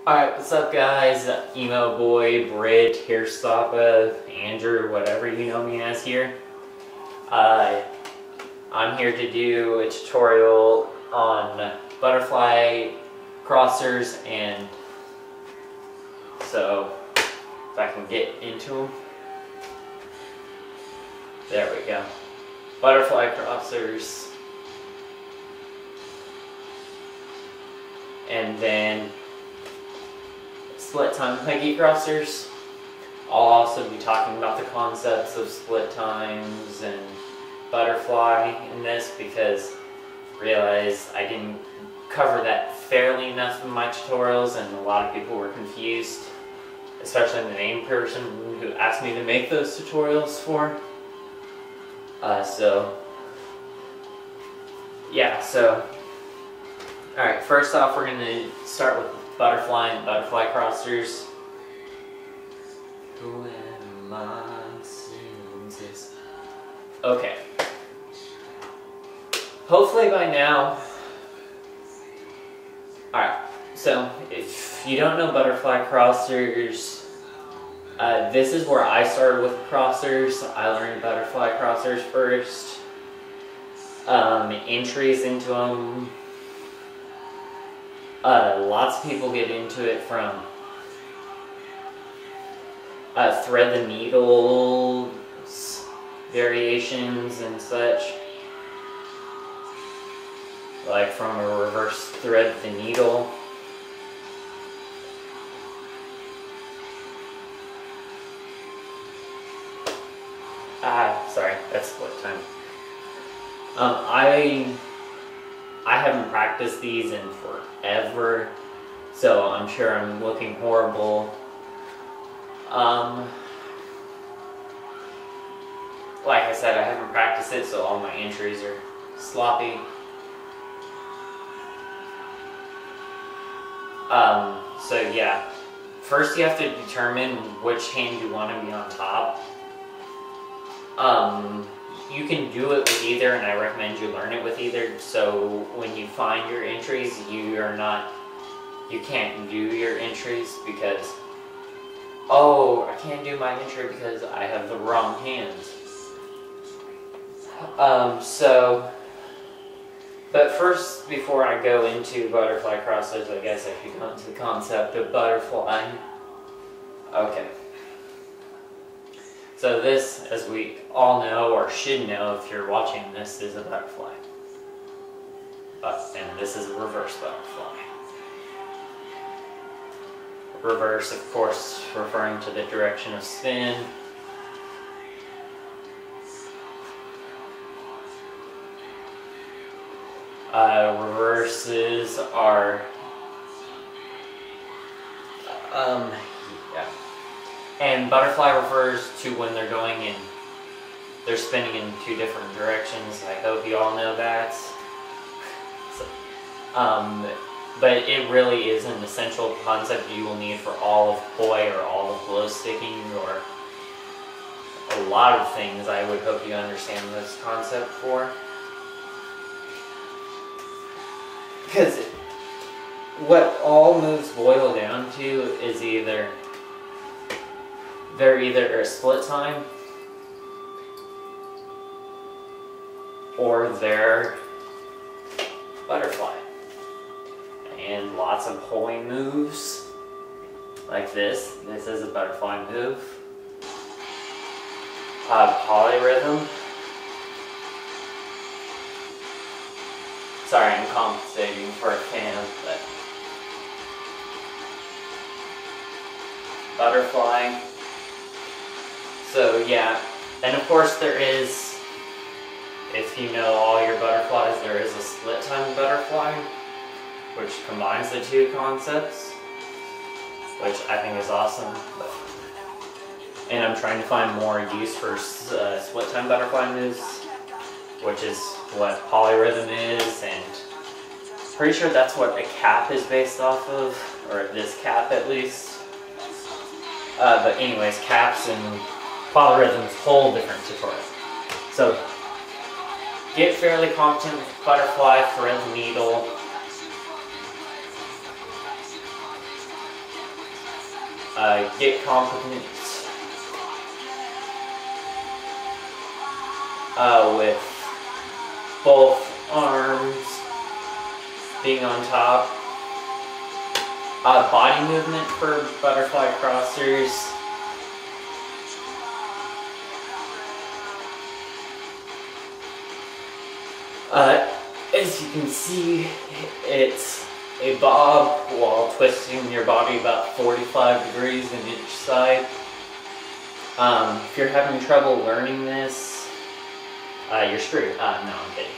Alright, what's up guys? Emo Boy, Brit, Hearstoppa, Andrew, whatever you know me as here. I'm here to do a tutorial on butterfly crossers, and so if I can get into them. There we go. Butterfly crossers. And then split time Huggy crossers. I'll also be talking about the concepts of split times and butterfly in this because I realized I didn't cover that fairly enough in my tutorials and a lot of people were confused, especially the main person who asked me to make those tutorials for. Alright, first off we're going to start with butterfly and butterfly crossers. Okay. Hopefully by now. Alright, so if you don't know butterfly crossers, this is where I started with crossers. I learned butterfly crossers first. Entries into them. Lots of people get into it from thread the needle variations and such, like from a reverse thread the needle. Sorry, that's split time. I haven't practiced these in forever, so I'm sure I'm looking horrible. Like I said, I haven't practiced it, so all my entries are sloppy. So yeah, first you have to determine which hand you want to be on top. You can do it with either, and I recommend you learn it with either, so when you find your entries, you can't do your entries because, oh, I can't do my entry because I have the wrong hands. But first, before I go into butterfly crossers, I guess I should go into the concept of butterfly. Okay. So this, as we all know, or should know if you're watching this, is a butterfly. And this is a reverse butterfly. Reverse, of course, referring to the direction of spin. Reverses are and butterfly refers to when they're going in, they're spinning in two different directions. I hope you all know that. But it really is an essential concept you will need for all of poi or all of glow sticking or a lot of things. I would hope you understand this concept for. Because what all moves boil down to is they're either a split time or they're butterfly. And lots of poi moves like this. This is a butterfly move. Polyrhythm. Sorry, I'm compensating for a fan, but butterfly. So yeah, and of course there is, if you know all your butterflies, there is a split time butterfly, which combines the two concepts, which I think is awesome. And I'm trying to find more use for split time butterfly moves, which is what polyrhythm is, and pretty sure that's what a cap is based off of, or this cap at least. But anyways, caps and polyrhythms, whole different tutorial. So get fairly competent with butterfly, thread the needle, get competent with both arms being on top. Body movement for butterfly crossers. As you can see, it's a bob while twisting your body about 45 degrees in each side. If you're having trouble learning this, you're screwed. No, I'm kidding.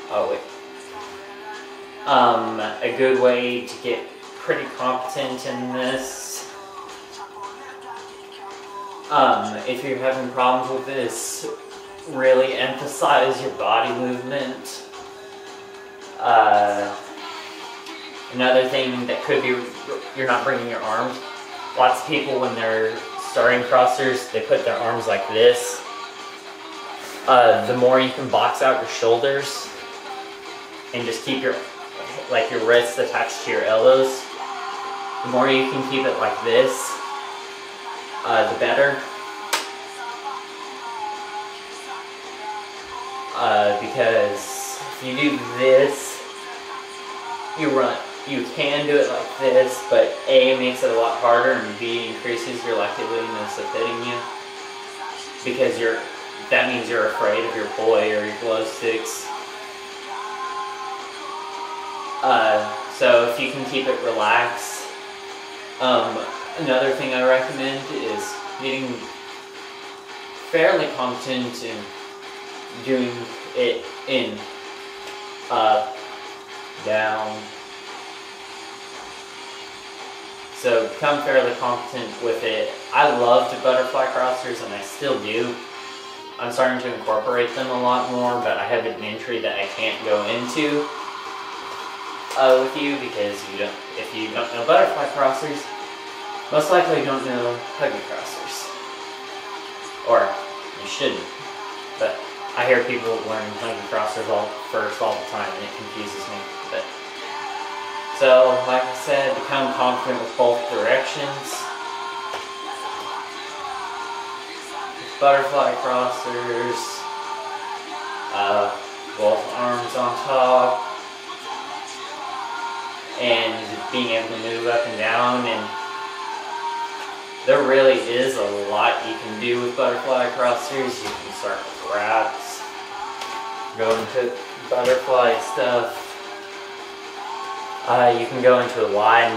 Oh, wait. A good way to get pretty competent in this, if you're having problems with this, really emphasize your body movement. Another thing that could be, you're not bringing your arms. Lots of people, when they're starting crossers, they put their arms like this. The more you can box out your shoulders and just keep your wrists attached to your elbows, the more you can keep it like this, the better. Because if you do this, you can do it like this, but A, makes it a lot harder, and B, increases your likeliness of hitting you. Because that means you're afraid of your pulley or your glow sticks. So if you can keep it relaxed. Another thing I recommend is getting fairly competent in doing it in up, down. So become fairly competent with it. I loved butterfly crossers, and I still do. I'm starting to incorporate them a lot more, but I have an entry that I can't go into with you, because if you don't know butterfly crossers, most likely you don't know Huggy crossers. Or you shouldn't. But I hear people learning Huggy crossers first all the time, and it confuses me. But so, like I said, become confident with both directions. Butterfly crossers, both arms on top, and being able to move up and down. And there really is a lot you can do with butterfly crossers. You can start with wraps, go into butterfly stuff. You can go into a wide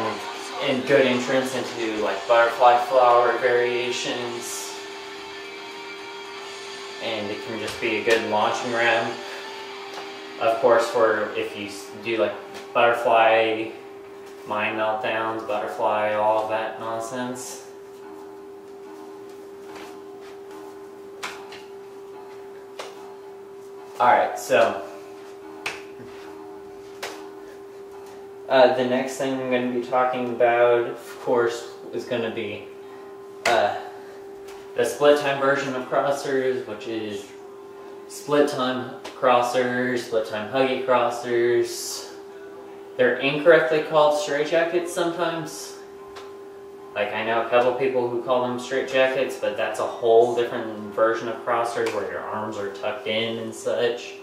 and good entrance into like butterfly flower variations. And it can just be a good launching ramp. Of course, for if you do like butterfly mind meltdowns, butterfly, all that nonsense. Alright, so the next thing I'm going to be talking about, of course, is going to be the split time version of crossers, which is split time crossers, split time Huggy crossers. They're incorrectly called straitjackets sometimes. Like, I know a couple people who call them straitjackets, but that's a whole different version of crossers where your arms are tucked in and such.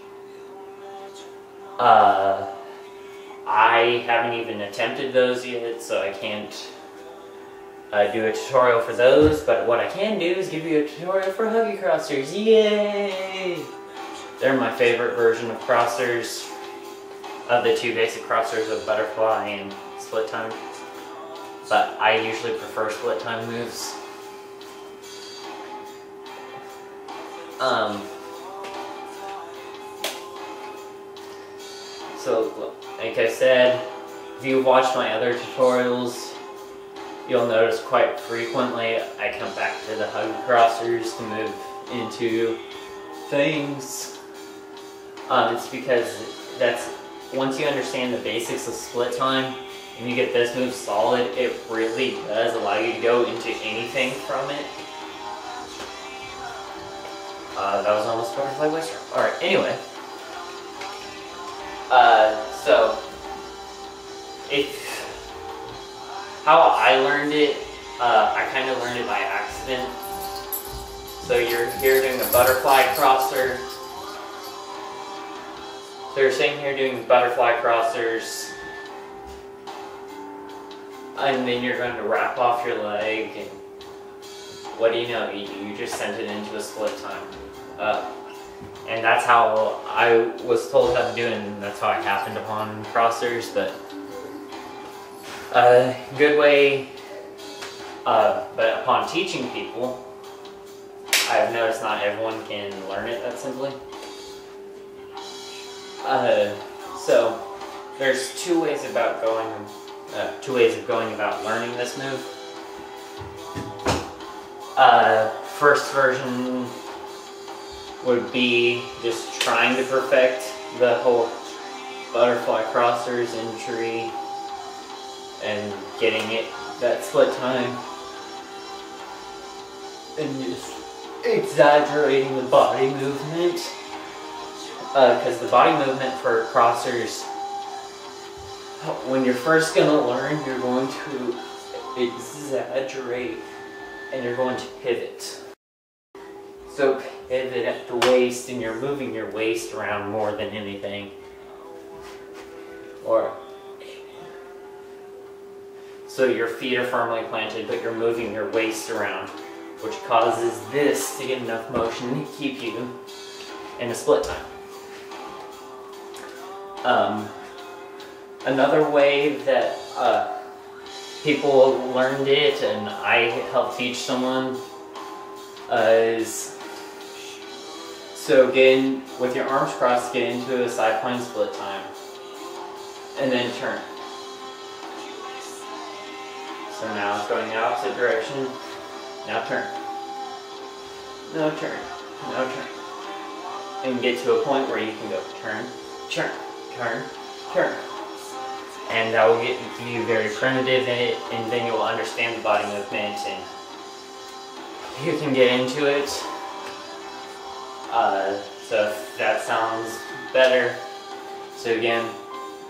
I haven't even attempted those yet, so I can't do a tutorial for those, but what I can do is give you a tutorial for Huggy crossers. Yay! They're my favorite version of crossers, of the two basic crossers of butterfly and split time. But I usually prefer split time moves. So, like I said, if you've watched my other tutorials, you'll notice quite frequently I come back to the Huggy crossers to move into things. It's because once you understand the basics of split time and you get this move solid, it really does allow you to go into anything from it. That was almost butterfly western. Alright, anyway. So, if how I learned it, I kind of learned it by accident. So you're here doing a butterfly crosser. So you're sitting here doing butterfly crossers, and then you're going to wrap off your leg, and what do you know, you just sent it into a split time. And that's how I was told how to do it, and that's how I happened upon crossers. But a good way, but upon teaching people, I've noticed not everyone can learn it that simply. So there's two ways of going about learning this move. First version would be just trying to perfect the whole butterfly crossers entry and getting it that split time, and just exaggerating the body movement, because the body movement for crossers, when you're first going to learn, you're going to exaggerate and you're going to pivot. So pivot at the waist, and you're moving your waist around more than anything. So your feet are firmly planted, but you're moving your waist around, which causes this to get enough motion to keep you in a split time. Another way that people learned it, and I helped teach someone, is so with your arms crossed, get into a side plank split time, and then turn. So now it's going the opposite direction. Now turn. No turn. No turn. And get to a point where you can go turn, turn, turn, turn. And that will get you very primitive in it, and then you will understand the body movement, and you can get into it. So if that sounds better. So again,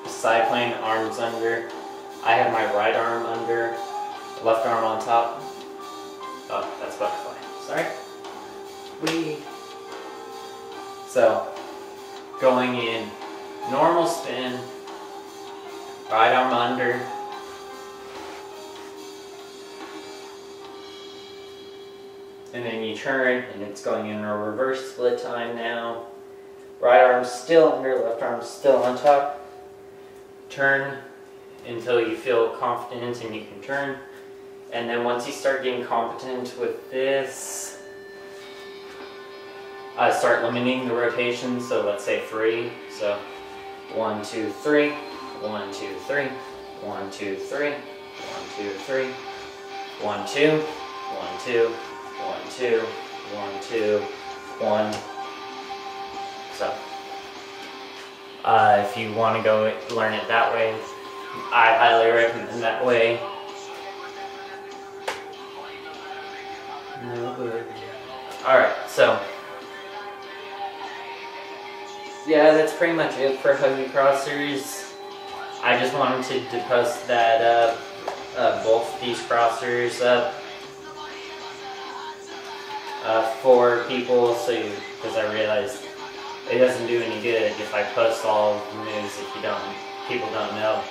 side plank, arms under. I have my right arm under, left arm on top. Oh, that's butterfly. Sorry. Whee. So, going in normal spin, right arm under, and then you turn, and it's going in a reverse split time now. Right arm still under, left arm still on top. Turn until you feel confident and you can turn. And then once you start getting competent with this, start limiting the rotation. So let's say 3. So 1, 2, 3, 1, 2, 3, 1, 2, 3, 1, 2, 3, 1, 2, 1, 2, 1, 2, 1, 2, 1. So if you want to go learn it that way, I highly recommend that way. No good. Alright, so yeah, that's pretty much it for Huggy crossers. I just wanted to post that up, both these crossers up for people, because I realized it doesn't do any good if I post all the moves if people don't know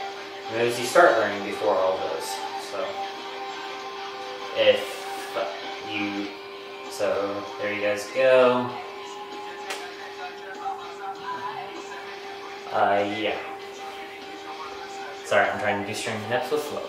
moves you start learning before all those. So there you guys go. Yeah. Sorry, I'm trying to do string next with flow.